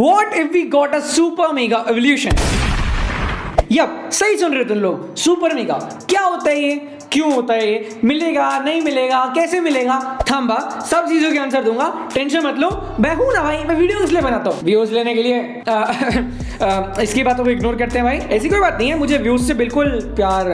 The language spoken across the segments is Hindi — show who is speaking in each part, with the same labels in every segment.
Speaker 1: What if we got a super mega evolution? Yup, सही सुन रहे हो तुम लोग, सुपर मेगा। क्या होता है ये, क्यों होता है ये, मिलेगा नहीं मिलेगा, कैसे मिलेगा, थांबा सब चीजों के आंसर दूंगा, टेंशन मत लो। मैं हूं ना भाई, मैं वीडियो इसलिए बनाता हूँ, व्यूज लेने के लिए। इसकी बातों को इग्नोर करते हैं भाई, ऐसी कोई बात नहीं है, मुझे व्यूज से बिल्कुल प्यार।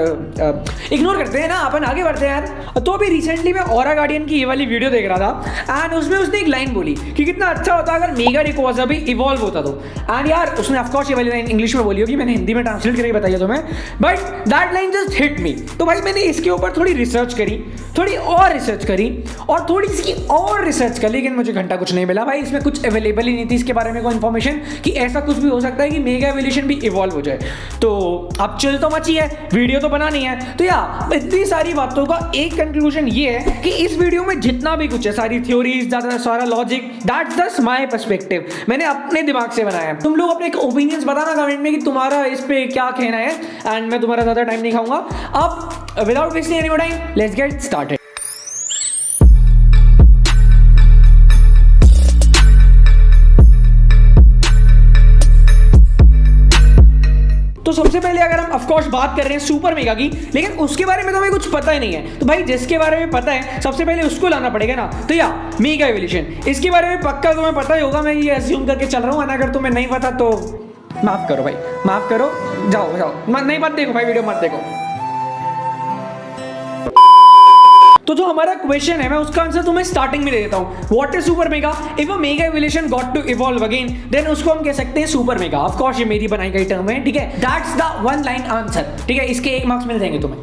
Speaker 1: इग्नोर करते हैं ना, अपन आगे बढ़ते हैं यार। तो अभी रिसेंटली मैं ऑरा गार्डियन की ये वाली वीडियो देख रहा था एंड उसमें उसने एक लाइन बोली कि कितना अच्छा होता अगर मेगा रेकोजा भी इवॉल्व होता तो। एंड यार उसने ऑफकोर्स ये वाली लाइन इंग्लिश में बोली होगी, मैंने हिंदी में ट्रांसलेट करके बताइए तुम्हें, but that line just hit me. तो भाई मैंने इसके ऊपर थोड़ी रिसर्च करी, थोड़ी और रिसर्च करी और थोड़ी सी और रिसर्च कर, लेकिन मुझे घंटा कुछ नहीं मिला भाई, इसमें कुछ अवेलेबल ही नहीं थी इसके बारे में कोई इन्फॉर्मेशन कि ऐसा कुछ भी हो सकता है कि मेगा एवोल्यूशन भी इवॉल्व हो जाए। तो अब चल तो मची है, वीडियो तो बनानी है, तो यार इतनी सारी बातों का एक कंक्लूजन ये है कि इस वीडियो में जितना भी कुछ है, सारी थ्योरीज, सारा logic, that's just my perspective, मैंने अपने दिमाग से बनाया है। तुम लोग अपने ओपिनियंस बताना कमेंट में कि तुम्हारा इस पे क्या कहना है एंड मैं तुम्हारा ज्यादा टाइम नहीं खाऊंगा। अब without wasting any more time, let's get started. तो सबसे पहले अगर हम ऑफकोर्स बात कर रहे हैं सुपर मेगा की, लेकिन उसके बारे में तो हमें कुछ पता ही नहीं है, तो भाई जिसके बारे में पता है सबसे पहले उसको लाना पड़ेगा ना। तो या मेगा एवोल्यूशन, इसके बारे में पक्का तुम्हें पता ही होगा, मैं ये अज्यूम करके चल रहा हूँ, अगर तुम्हें नहीं पता तो माफ करो भाई, माफ करो, जाओ जाओ, नहीं मत देखो भाई, वीडियो मत देखो। तो जो हमारा क्वेश्चन है मैं उसका आंसर तुम्हें स्टार्टिंग में दे देता हूं। What is super mega? If a mega evolution got to evolve again then उसको हम कह सकते हैं सुपर मेगा। ऑफ कोर्स ये मेरी बनाई गई टर्म है, ठीक है, that's the one line answer, ठीक है, इसके 1 मार्क्स मिल जाएंगे तुम्हें।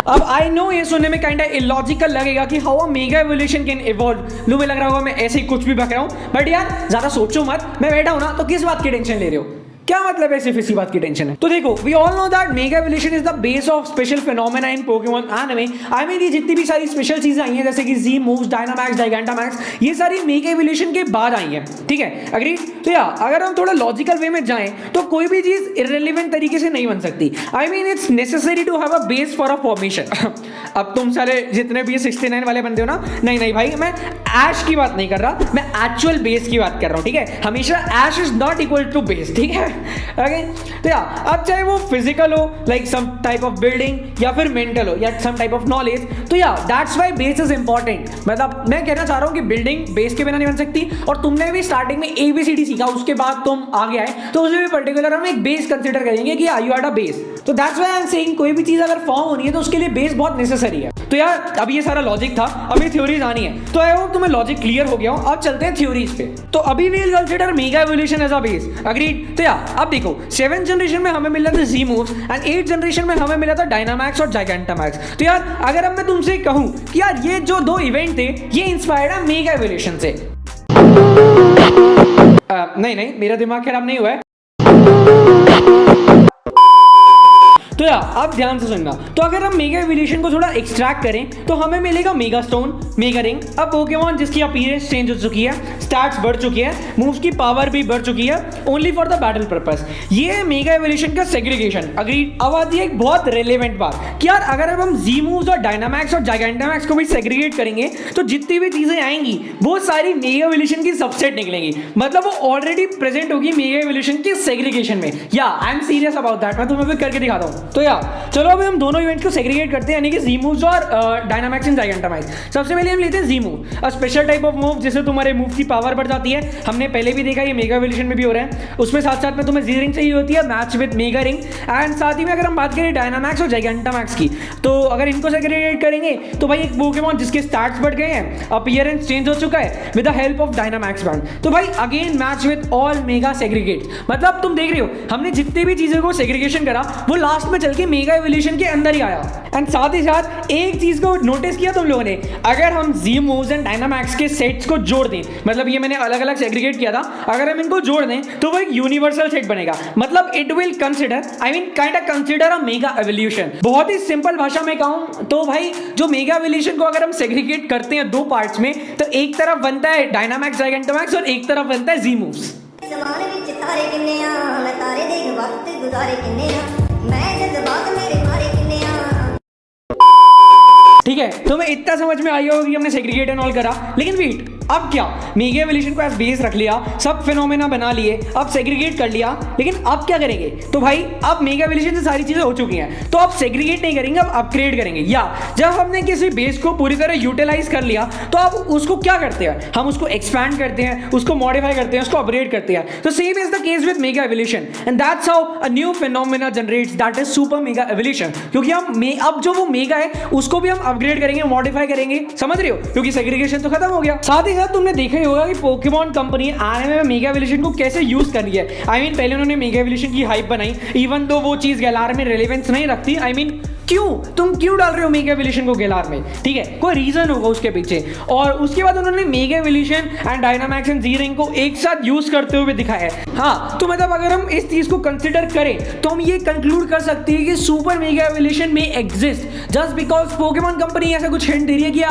Speaker 1: अब आई नो ये सुनने में काइंड ऑफ इलॉजिकल लगेगा कि how a mega evolution can evolve. मुझे लग रहा होगा मैं ऐसे ही कुछ भी बक रहा हूं, बट यार ज्यादा सोचो मत, मैं बैठा हूं ना, तो किस बात की टेंशन ले रहे हो? क्या मतलब है, सिर्फ इसी बात की टेंशन है? तो देखो, we all know that mega evolution is the base of special phenomena in Pokemon anime. I mean ये जितनी भी सारी स्पेशल चीजें आई हैं जैसे कि जी मूव्स, डायनामैक्स, जाइगेंटामैक्स, ये सारी मेगा एवोल्यूशन के बाद आई हैं, ठीक है, अग्री? तो या अगर हम थोड़ा लॉजिकल वे में जाएं तो कोई भी चीज इररिलेवेंट तरीके से नहीं बन सकती। I mean it's necessary to have a base for a formation. अब तुम सारे जितने भी 69 वाले बनते हो ना, नहीं नहीं भाई, मैं ऐश की बात नहीं कर रहा, मैं एक्चुअल बेस की बात कर रहा हूं, ठीक है, हमेशा ash is not equal to base, ठीक है, ओके? तो या अब चाहे वो फिजिकल हो like some type of building या फिर मेंटल हो या सम टाइप ऑफ नॉलेज, तो या that's why base is important. मतलब मैं कहना चाह रहा हूं कि बिल्डिंग बेस के बिना नहीं बन सकती, और तुमने भी स्टार्टिंग में ABCD सीखा, उसके बाद तुम आगे आए, तो उसमें भी पर्टिकुलर हम एक बेस कंसीडर करेंगे कि यू आर अ बेस। तो that's why I am saying कोई भी चीज अगर फॉर्म होनी है तो उसके लिए बेस बहुत नेसेसरी है। तो यार अब ये सारा लॉजिक था, अभी थ्योरीज आनी है, तो आई होप तुम्हें लॉजिक क्लियर हो गया हो। अब चलते हैं थ्योरीज पे। तो अभी we will consider mega evolution as a base, agreed? तो यार अब देखो, 7th जनरेशन में हमें मिला था जी मूव्स एंड 8th जनरेशन में हमें मिला था डायनामैक्स और जाइगेंटामैक्स। तो यार अगर अब मैं तुमसे कहूं कि यार ये जो 2 इवेंट थे ये इंस्पायर्ड है मेगा एवोल्यूशन से, नहीं मेरा दिमाग खराब नहीं हुआ है। तो यार अब ध्यान से सुनना, तो अगर हम मेगा एवोल्यूशन को थोड़ा एक्सट्रैक्ट करें तो हमें मिलेगा मेगा स्टोन, मेगा रिंग, अब पोकेमॉन जिसकी अपीयरेंस चेंज हो चुकी है, स्टैट्स बढ़ चुकी है, मूव्स की पावर भी बढ़ चुकी है, only for the battle purpose. ये है मेगा एवोल्यूशन का सेग्रीगेशन, अग्रीड? अब आती है एक बहुत रेलेवेंट बात कि यार अगर अब हम जी मूव्स और डायनामैक्स और जाइगेंटामैक्स को भी सेग्रीगेट करेंगे तो जितनी भी चीजें आएंगी वो सारी मेगा एवोल्यूशन की सबसेट निकलेंगी, मतलब वो ऑलरेडी प्रेजेंट होगी मेगा एवोल्यूशन के सेग्रीगेशन में। या I am serious about that, मैं तुम्हें भी करके दिखाता हूँ। तो यार चलो अभी हम दोनों इवेंट्स को सेग्रीगेट करते हैं, यानी कि जी मूव्स और डायनामैक्स एंड जाइगेंटामैक्स। सबसे पहले हम लेते हैं G move, a special type of move जिससे तुम्हारे मूव की पावर बढ़ जाती है। हमने पहले भी देखा ये मेगा एवोल्यूशन में भी हो रहा है। उसमें साथ साथ में तुम्हें जी रिंग चाहिए होती है, match with mega ring, and साथ ही में अगर हम बात करें डायनामैक्स और जाइगेंटामैक्स की, तो अगर इनको सेग्रीगेट करेंगे तो भाई एक पोकेमॉन जिसके स्टैट्स बढ़ गए हैं, अपीयरेंस चेंज हो चुका है with the help of Dynamax band, तो भाई again match with all mega segregate. मतलब तुम देख रहे हो हमने जितनी भी चीजों को सेग्रीगेशन करा वो लास्ट में चल के मेगा एवोल्यूशन के अंदर ही आया। एंड साथ ही साथ एक चीज को नोटिस किया तुम लोगों ने, अगर हम जी मूव्स एंड डायनामैक्स के सेट्स को जोड़ दें, मतलब ये मैंने अलग अलग सेग्रीगेट किया था, अगर हम इनको जोड़ दें तो वो एक यूनिवर्सल सेट बनेगा, मतलब it will consider, I mean kind of consider a mega evolution. बहुत ही सिंपल भाषा में कहूं तो भाई जो मेगा एवोल्यूशन को अगर हम सेग्रीगेट करते हैं 2 पार्ट्स में, तो एक तरफ बनता है डायनामैक्स जाइगेंटामैक्स और एक तरफ बनता है जी मूव्स। ठीक है, तो मैं इतना समझ में आई होगी हमने सेग्रीगेट एंड ऑल करा, लेकिन वेट, अब क्या, मेगा एवोल्यूशन को एज बेस रख लिया, सब फिनोमेना बना लिए, अब सेग्रीगेट कर लिया, लेकिन अब क्या करेंगे? तो भाई अब मेगा एवोल्यूशन से सारी चीजें हो चुकी हैं, तो अब सेग्रीगेट नहीं करेंगे, अब अपग्रेड करेंगे। या जब हमने किसी बेस को पूरी तरह यूटिलाइज कर लिया तो अब उसको क्या करते हैं? हम उसको एक्सपैंड करते हैं, उसको मॉडिफाई करते हैं, उसको अपग्रेड करते हैं। तो same is the case with mega evolution and that's how a new phenomena generates, that is super mega evolution. क्योंकि हम अब जो वो मेगा है उसको भी हम अपग्रेड करेंगे, मॉडिफाई करेंगे, समझ रहे हो? क्योंकि सेग्रीगेशन तो खत्म हो गया। साथ ही साथ तुमने देखा ही होगा कि पोकेमॉन कंपनी एनिमे में मेगा एवोल्यूशन को कैसे यूज कर रही है। पहले उन्होंने मेगा एवोल्यूशन की हाइप बनाई, इवन दो वो चीज गैलार में रेलेवेंस नहीं रखती। क्यों तुम क्यों डाल रहे हो मेगा एवोल्यूशन को गैलार में? ठीक है, कोई रीजन होगा उसके पीछे। और उसके बाद उन्होंने mega evolution and Dynamax and G ring को एक साथ यूज करते हुए दिखाया है। हाँ, तो मतलब अगर हम इस चीज को कंसिडर करें तो हम ये कंक्लूड कर सकते हैं कि सुपर मेगा एवोल्यूशन में exist just because Pokemon company ऐसा कुछ हिंट दे रही है कि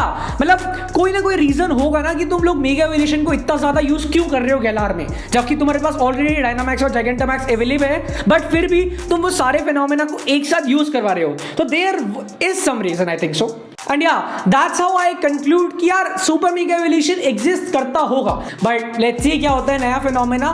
Speaker 1: मतलब कोई ना कोई रीजन होगा ना कि तुम लोग मेगा एवोल्यूशन को इतना ज्यादा यूज क्यों कर रहे हो गैलार में, जबकि तुम्हारे पास ऑलरेडी डायनामैक्स और जायंटामैक्स अवेलेबल है, बट फिर भी तुम वो सारे फिनोमेना को एक साथ यूज करवा रहे हो। तो there is some reason, I think so. And yeah, that's how I conclude कि यार सुपर मेगा एवोल्यूशन एग्जिस्ट करता होगा, बट लेट्स सी क्या होता है नया फिनोमेना।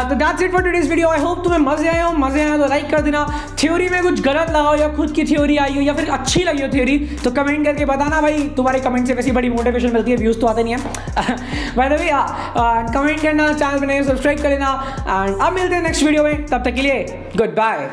Speaker 1: तो that's it for today's video. I hope तुम्हें मजे आए हो तो लाइक कर देना। थ्योरी में कुछ गलत लगा हो या खुद की थ्योरी आई हो या फिर अच्छी लगी हो थ्योरी तो कमेंट करके बताना भाई, तुम्हारे कमेंट से वैसी बड़ी मोटिवेशन मिलती है, व्यूज तो आते नहीं है। बाय द वे कमेंट करना, चैनल पे नए सब्सक्राइब कर लेना एंड अब मिलते हैं नेक्स्ट वीडियो में, तब तक के लिए गुड बाय।